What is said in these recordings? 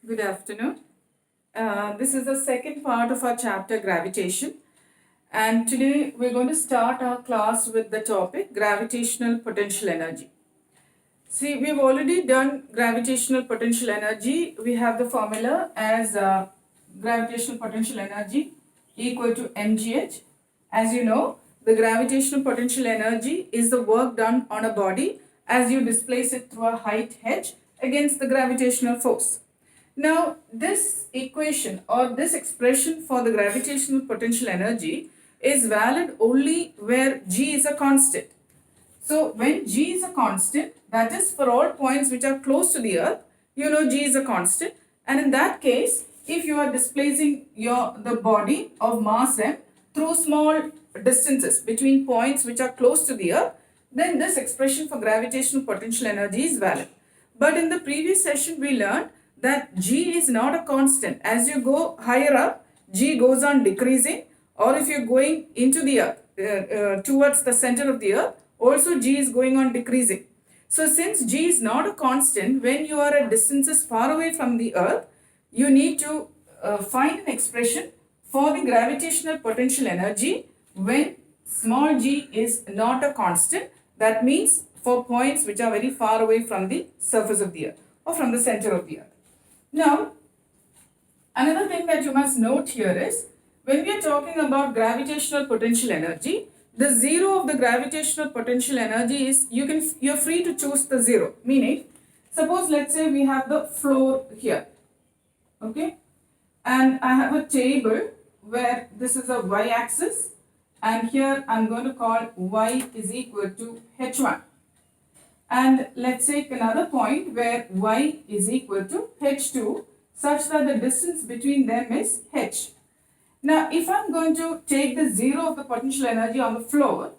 Good afternoon. This is the second part of our chapter Gravitation, and today we're going to start our class with the topic Gravitational Potential Energy. See, we've already done gravitational potential energy. We have the formula as gravitational potential energy equal to mgh. As you know, the gravitational potential energy is the work done on a body as you displace it through a height h against the gravitational force. Now, this equation or this expression for the gravitational potential energy is valid only where g is a constant. So when g is a constant, that is for all points which are close to the earth, you know g is a constant. And in that case, if you are displacing the body of mass m through small distances between points which are close to the earth, then this expression for gravitational potential energy is valid. But in the previous session, we learned that g is not a constant. As you go higher up, g goes on decreasing, or if you're going into the earth, towards the center of the earth, also g is going on decreasing. So since g is not a constant, when you are at distances far away from the earth, you need to find an expression for the gravitational potential energy when small g is not a constant. That means for points which are very far away from the surface of the earth or from the center of the earth. Now, another thing that you must note here is when we are talking about gravitational potential energy, the zero of the gravitational potential energy is you're free to choose the zero. Meaning, suppose let's say we have the floor here, okay, and I have a table where this is a y-axis, and here I'm going to call y is equal to h1. And let's take another point where y is equal to h2 such that the distance between them is h. Now, if I'm going to take the zero of the potential energy on the floor,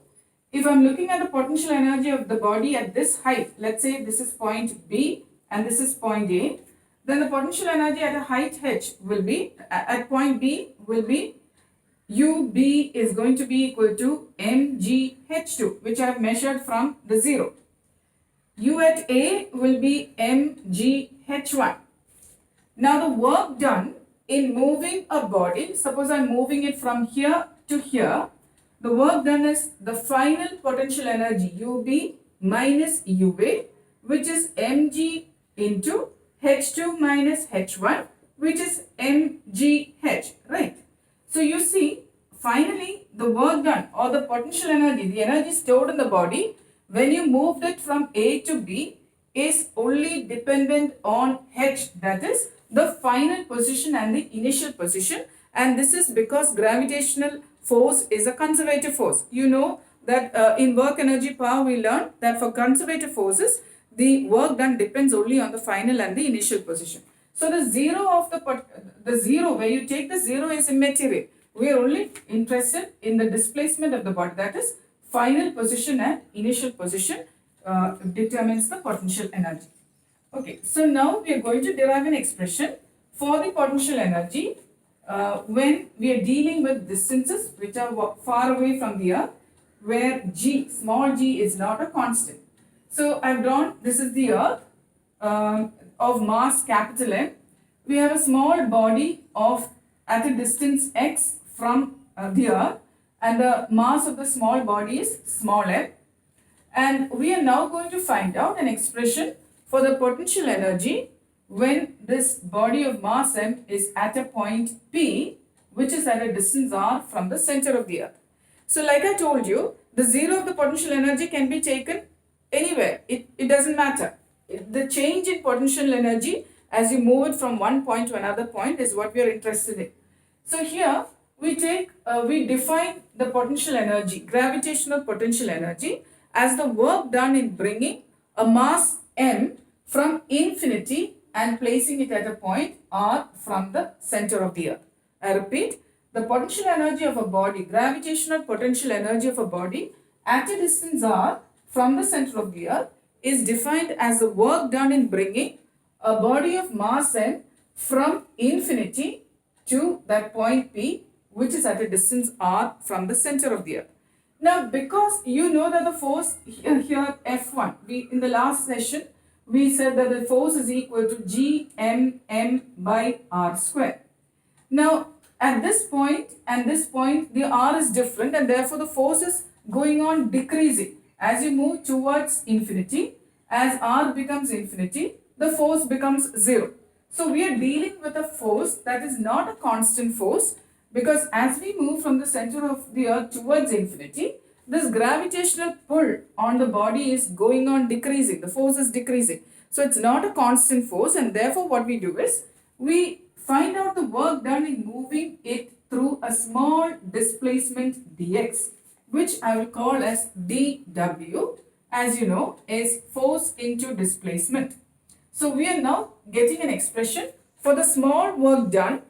if I'm looking at the potential energy of the body at this height, let's say this is point B and this is point A, then the potential energy at a height h will be, at point B will be UB is going to be equal to mgh2, which I have measured from the zero. U at A will be mgh1. Now the work done in moving a body, suppose I'm moving it from here to here, the work done is the final potential energy UB minus UA, which is mg into h2 minus h1, which is mgh, right? So you see, finally the work done or the potential energy, the energy stored in the body when you moved it from A to B is only dependent on h, that is the final position and the initial position, and this is because gravitational force is a conservative force. You know that in work energy power we learned that for conservative forces the work done depends only on the final and the initial position. So the zero of the zero where you take the zero is immaterial. We are only interested in the displacement of the body, that is final position and initial position determines the potential energy. Okay, so now we are going to derive an expression for the potential energy when we are dealing with distances which are far away from the earth, where g, small g is not a constant. So I've drawn, this is the earth of mass capital M. We have a small body of at a distance x from the earth, and the mass of the small body is small m. And we are now going to find out an expression for the potential energy when this body of mass m is at a point P, which is at a distance r from the center of the earth. So like I told you, the zero of the potential energy can be taken anywhere. It doesn't matter. The change in potential energy as you move it from one point to another point is what we are interested in. So here we define the potential energy, gravitational potential energy, as the work done in bringing a mass m from infinity and placing it at a point r from the center of the earth. I repeat, the potential energy of a body, gravitational potential energy of a body at a distance r from the center of the earth is defined as the work done in bringing a body of mass m from infinity to that point P, which is at a distance r from the center of the earth. Now, because you know that the force here F1, in the last session, we said that the force is equal to Gmm by r square. Now, at this point and this point, the r is different, and therefore the force is going on decreasing. As you move towards infinity, as r becomes infinity, the force becomes 0. So we are dealing with a force that is not a constant force, because as we move from the center of the earth towards infinity, this gravitational pull on the body is going on decreasing. The force is decreasing. So it's not a constant force, and therefore what we do is we find out the work done in moving it through a small displacement dx, which I will call as dw, as you know, is force into displacement. So we are now getting an expression for the small work done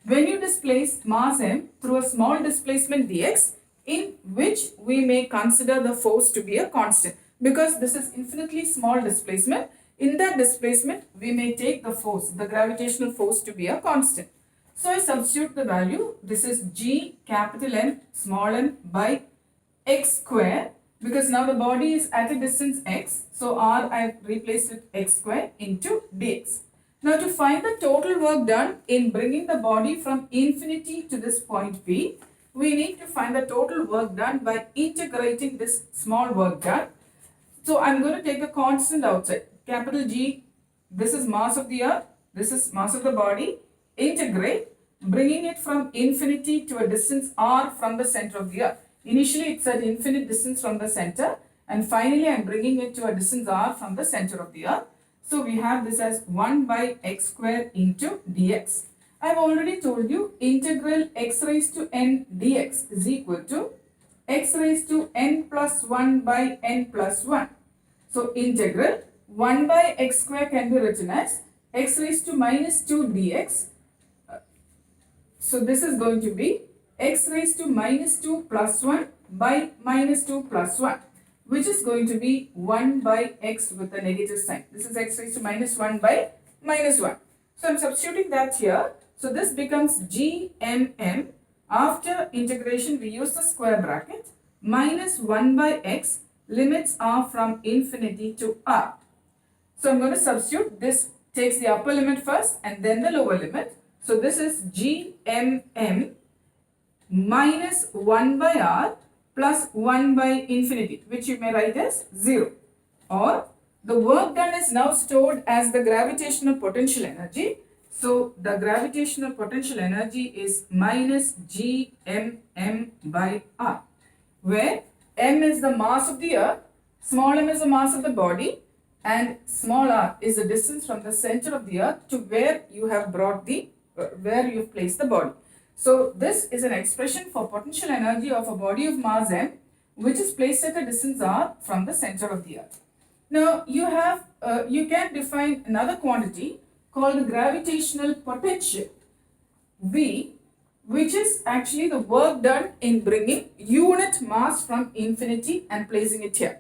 when you displace mass m through a small displacement dx, in which we may consider the force to be a constant, because this is infinitely small displacement. In that displacement, we may take the force, the gravitational force, to be a constant. So I substitute the value. This is G capital M small m by x square, because now the body is at a distance x. So r I have replaced with x square into dx. Now to find the total work done in bringing the body from infinity to this point P, we need to find the total work done by integrating this small work done. So I'm going to take a constant outside. Capital G, this is mass of the earth, this is mass of the body. Integrate, bringing it from infinity to a distance r from the center of the earth. Initially it's at infinite distance from the center, and finally I'm bringing it to a distance r from the center of the earth. So we have this as 1 by x square into dx. I've already told you integral x raised to n dx is equal to x raised to n plus 1 by n plus 1. So integral 1 by x square can be written as x raised to minus 2 dx. So this is going to be x raised to minus 2 plus 1 by minus 2 plus 1, which is going to be 1 by x with a negative sign. This is x raised to minus 1 by minus 1. So I'm substituting that here. So this becomes Gmm. After integration, we use the square bracket, minus 1 by x, limits are from infinity to r. So I'm going to substitute. This takes the upper limit first and then the lower limit. So this is Gmm minus 1 by r plus 1 by infinity, which you may write as 0. Or the work done is now stored as the gravitational potential energy. So the gravitational potential energy is minus Gmm by r, where m is the mass of the earth, small m is the mass of the body, and small r is the distance from the center of the earth to where you have brought the, where you have placed the body. So this is an expression for potential energy of a body of mass m, which is placed at a distance r from the center of the earth. Now you have, you can define another quantity called the gravitational potential V, which is actually the work done in bringing unit mass from infinity and placing it here.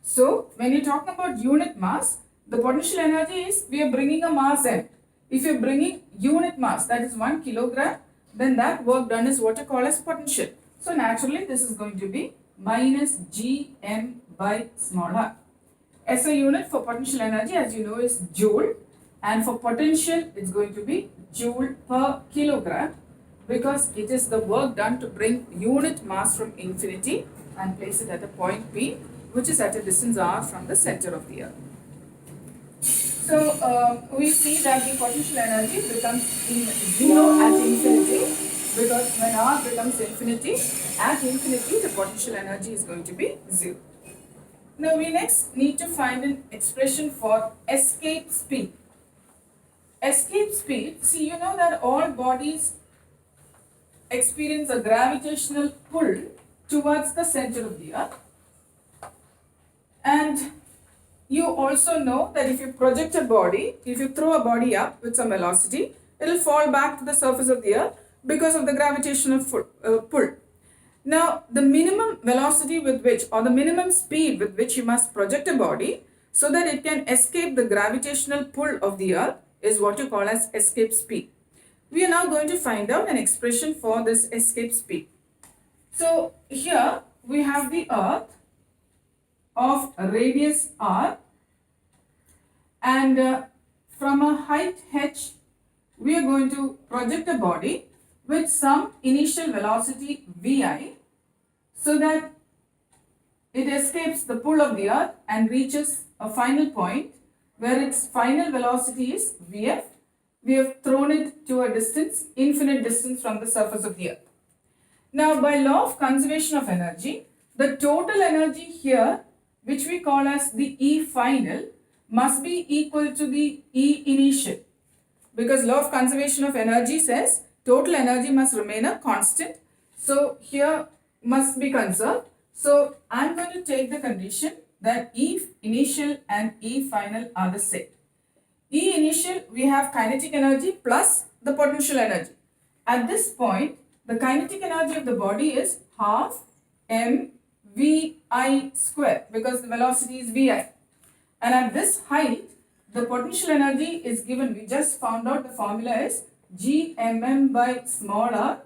So when you're talking about unit mass, the potential energy is we are bringing a mass m. If you're bringing unit mass, that is 1 kilogram, then that work done is what you call as potential. So naturally this is going to be minus Gm by small r. SI unit for potential energy, as you know, is joule, and for potential it's going to be joule per kilogram, because it is the work done to bring unit mass from infinity and place it at a point P, which is at a distance r from the center of the earth. So we see that the potential energy becomes 0 at infinity, because when r becomes infinity, at infinity the potential energy is going to be 0. Now we next need to find an expression for escape speed. Escape speed, see, you know that all bodies experience a gravitational pull towards the center of the earth, and you also know that if you project a body, if you throw a body up with some velocity, it will fall back to the surface of the earth because of the gravitational pull. Now, the minimum velocity with which, or the minimum speed with which you must project a body so that it can escape the gravitational pull of the earth is what you call as escape speed. We are now going to find out an expression for this escape speed. So, here we have the earth of radius r, and from a height h, we are going to project a body with some initial velocity vi, so that it escapes the pull of the earth and reaches a final point where its final velocity is vf. We have thrown it to a distance, infinite distance from the surface of the earth. Now, by law of conservation of energy, the total energy here, which we call as the E final, must be equal to the E initial, because law of conservation of energy says total energy must remain a constant. So here must be conserved. So I'm going to take the condition that E initial and E final are the same. E initial, we have kinetic energy plus the potential energy. At this point, the kinetic energy of the body is half mvi square, because the velocity is vi. And at this height, the potential energy is given. We just found out the formula is gmm by small r,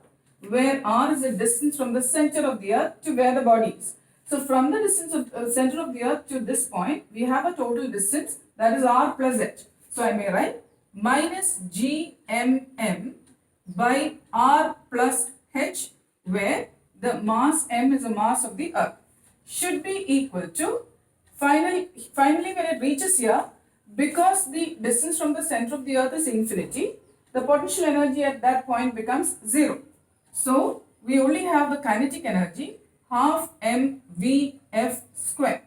where r is the distance from the center of the earth to where the body is. So from the distance of center of the earth to this point, we have a total distance, that is r plus h. So I may write minus gmm by r plus h, where the mass m is the mass of the earth, should be equal to, finally when it reaches here, because the distance from the center of the earth is infinity, the potential energy at that point becomes 0. So we only have the kinetic energy half mvf square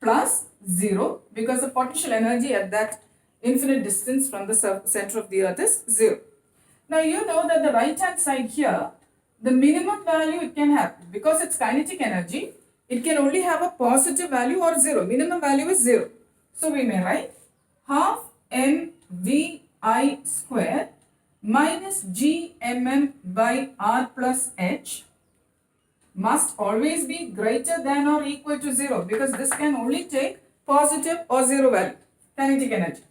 plus 0, because the potential energy at that infinite distance from the center of the earth is 0. Now you know that the right hand side here, the minimum value it can have, because it's kinetic energy, it can only have a positive value or 0. Minimum value is 0. So we may write half mvi square minus gmm by r plus h must always be greater than or equal to 0, because this can only take positive or 0 value, kinetic energy.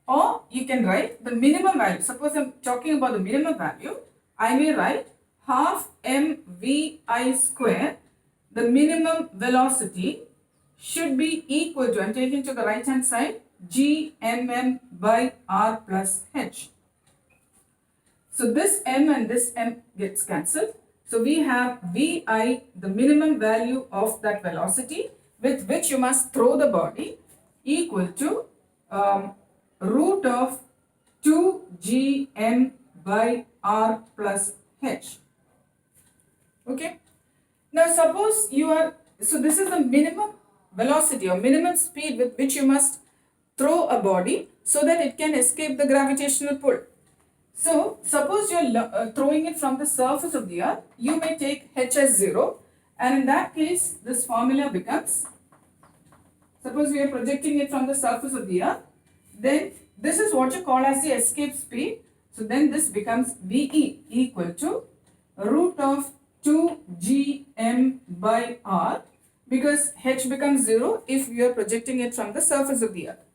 Or you can write the minimum value. Suppose I'm talking about the minimum value, I may write half mvi square, the minimum velocity should be equal to, I'm taking to the right hand side, gmm by r plus h. So this m and this m gets cancelled. So we have vi, the minimum value of that velocity with which you must throw the body, equal to root of 2gm by r plus h. Okay. Now suppose you are, so this is the minimum velocity or minimum speed with which you must throw a body so that it can escape the gravitational pull. So suppose you are throwing it from the surface of the earth, you may take h as 0, and in that case this formula becomes, suppose we are projecting it from the surface of the earth, then this is what you call as the escape speed. So then this becomes ve equal to root of 2gm by r, because h becomes 0 if we are projecting it from the surface of the earth.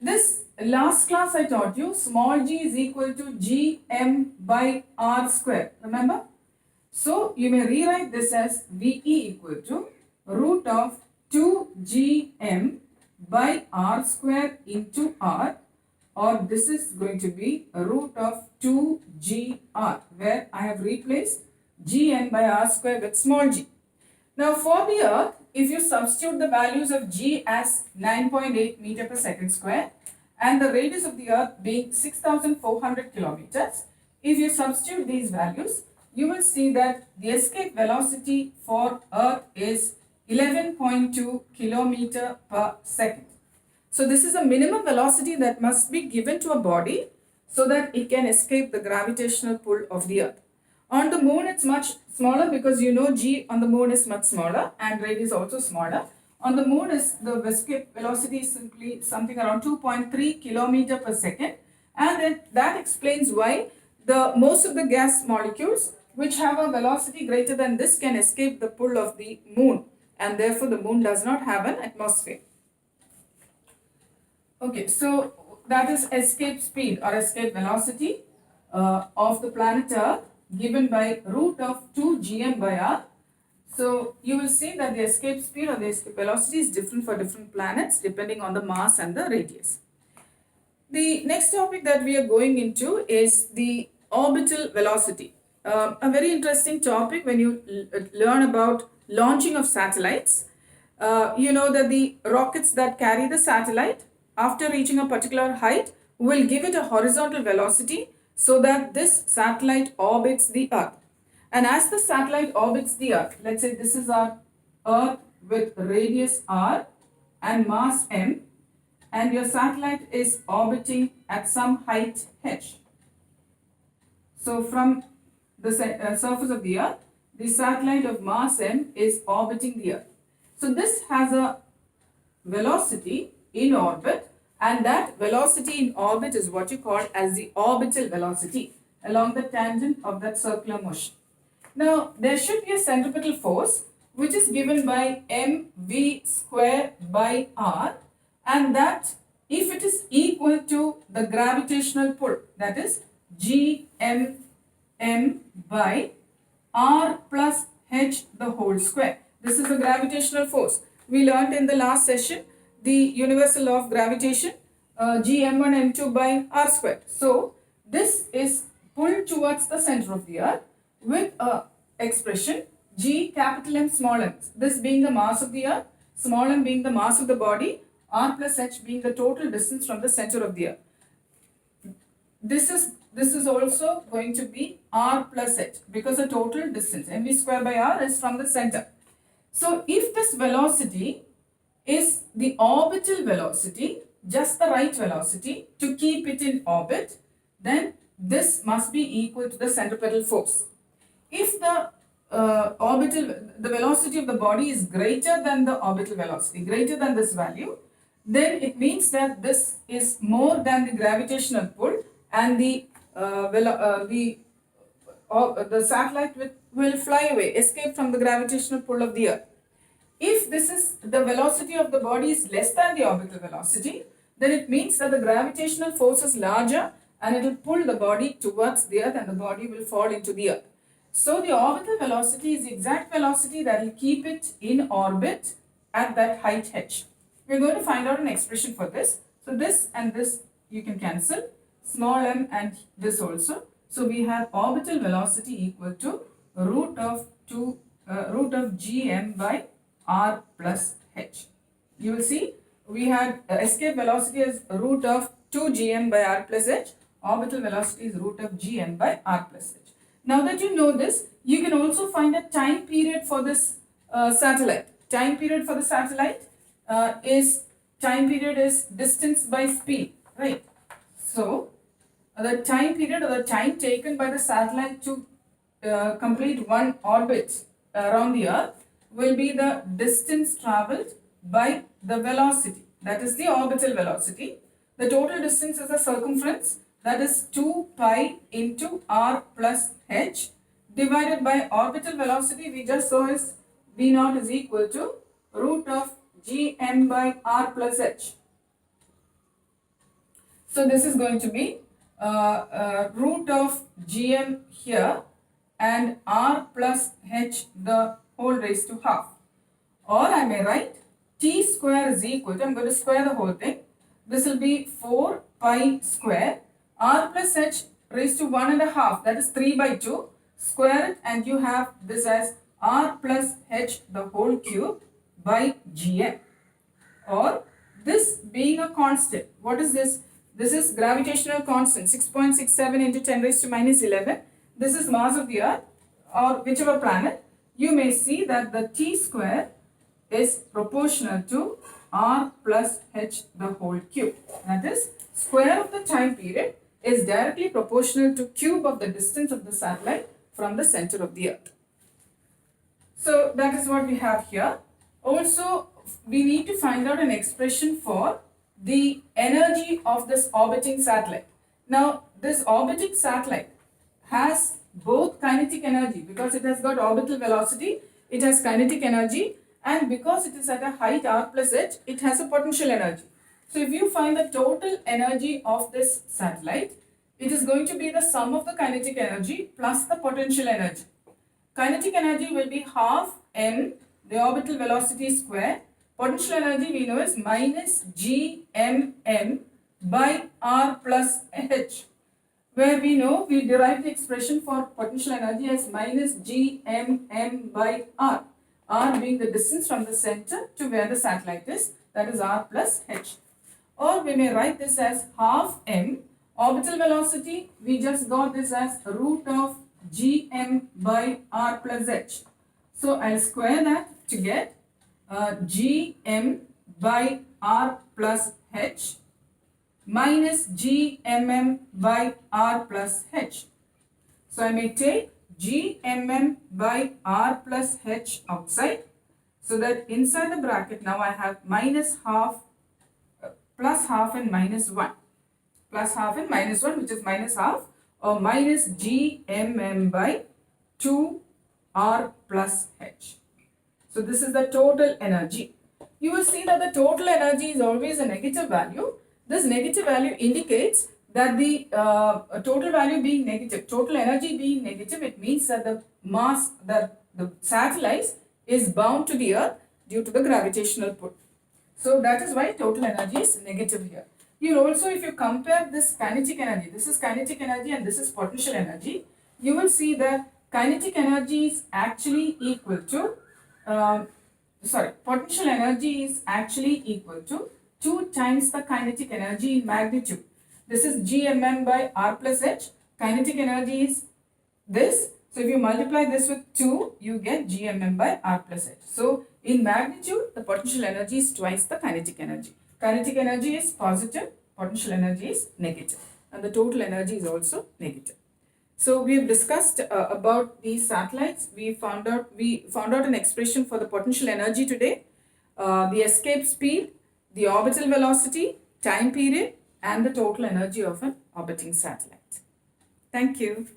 This last class I taught you, small g is equal to gm by r square, remember? So you may rewrite this as ve equal to root of 2gm by r square into r, or this is going to be a root of 2gr, where I have replaced gn by r square with small g. Now for the earth, if you substitute the values of g as 9.8 meter per second square and the radius of the earth being 6,400 kilometers, if you substitute these values, you will see that the escape velocity for earth is 11.2 kilometer per second. So this is a minimum velocity that must be given to a body so that it can escape the gravitational pull of the earth. On the moon, it's much smaller, because you know g on the moon is much smaller and radius also smaller. On the moon, the escape velocity is simply something around 2.3 kilometer per second, and that explains why most of the gas molecules which have a velocity greater than this can escape the pull of the moon, and therefore the moon does not have an atmosphere. Okay, so that is escape speed or escape velocity of the planet Earth, given by root of 2gm by r. So you will see that the escape speed or the escape velocity is different for different planets depending on the mass and the radius. The next topic that we are going into is the orbital velocity. A very interesting topic when you learn about launching of satellites. You know that the rockets that carry the satellite after reaching a particular height will give it a horizontal velocity so that this satellite orbits the Earth. And as the satellite orbits the Earth, let's say this is our Earth with radius r and mass m, and your satellite is orbiting at some height h. So from the surface of the Earth, the satellite of mass m is orbiting the Earth. So this has a velocity in orbit, and that velocity in orbit is what you call as the orbital velocity along the tangent of that circular motion. Now, there should be a centripetal force which is given by mv square by r, and that if it is equal to the gravitational pull, that is gmm by r plus h the whole square. This is the gravitational force. We learned in the last session the universal law of gravitation, gm1 m2 by r squared. So this is pulled towards the center of the Earth with a expression g capital M small m, this being the mass of the Earth, small m being the mass of the body, r plus h being the total distance from the center of the Earth. This is also going to be r plus h because the total distance mv square by r is from the center. So if this velocity is the orbital velocity, just the right velocity to keep it in orbit, then this must be equal to the centripetal force. If the the velocity of the body is greater than the orbital velocity, greater than this value, then it means that this is more than the gravitational pull, and the satellite will fly away, escape from the gravitational pull of the Earth. If this is the velocity of the body is less than the orbital velocity, then it means that the gravitational force is larger and it will pull the body towards the Earth and the body will fall into the Earth. So the orbital velocity is the exact velocity that will keep it in orbit at that height h. We're going to find out an expression for this. So this and this you can cancel, small m and this also. So we have orbital velocity equal to root of gm by r plus h. You will see we had escape velocity as root of 2 gm by r plus h. Orbital velocity is root of gm by r plus h. Now that you know this, you can also find a time period for this satellite. Time period for the satellite is distance by speed, right? So the time period or the time taken by the satellite to complete one orbit around the Earth will be the distance traveled by the velocity, that is the orbital velocity. The total distance is the circumference, that is 2 pi into r plus h divided by orbital velocity. We just saw is v naught is equal to root of gm by r plus h. So this is going to be root of gm here and r plus h the whole raised to half. Or I may write t square is equal to, I'm going to square the whole thing. This will be 4 pi square r plus h raised to 1.5, that is 3 by 2. Square it and you have this as r plus h the whole cube by gm. Or this being a constant, what is this? This is gravitational constant, 6.67 into 10 raised to minus 11. This is mass of the Earth or whichever planet. You may see that the t square is proportional to r plus h the whole cube. That is, square of the time period is directly proportional to cube of the distance of the satellite from the center of the Earth. So that is what we have here. Also, we need to find out an expression for the energy of this orbiting satellite. Now, this orbiting satellite has both kinetic energy because it has got orbital velocity, it has kinetic energy, and because it is at a height r plus h, it has a potential energy. So if you find the total energy of this satellite, it is going to be the sum of the kinetic energy plus the potential energy. Kinetic energy will be half m, the orbital velocity square. Potential energy we know is minus gmm by r plus h, where we know we derive the expression for potential energy as minus gmm by r, r being the distance from the center to where the satellite is, that is r plus h. Or we may write this as half m. Orbital velocity, we just got this as root of gm by r plus h. So I'll square that to get gm by r plus h minus gmm by r plus h. So I may take gmm by r plus h outside, so that inside the bracket now I have minus half, plus half and minus 1. Plus half and minus 1, which is minus half, or minus gmm by 2r plus h. So this is the total energy. You will see that the total energy is always a negative value. This negative value indicates that the total value being negative, total energy being negative, it means that the mass, that the satellite is bound to the earth due to the gravitational pull. So that is why total energy is negative here. You also, if you compare this kinetic energy, this is kinetic energy and this is potential energy, you will see that kinetic energy is actually equal to, potential energy is actually equal to 2 times the kinetic energy in magnitude. This is gmm by r plus h. Kinetic energy is this. So if you multiply this with 2, you get gmm by r plus h. So in magnitude, the potential energy is twice the kinetic energy. Kinetic energy is positive, potential energy is negative, and the total energy is also negative. So we have discussed about these satellites. We found out an expression for the potential energy today, the escape speed, the orbital velocity, time period, and the total energy of an orbiting satellite. Thank you.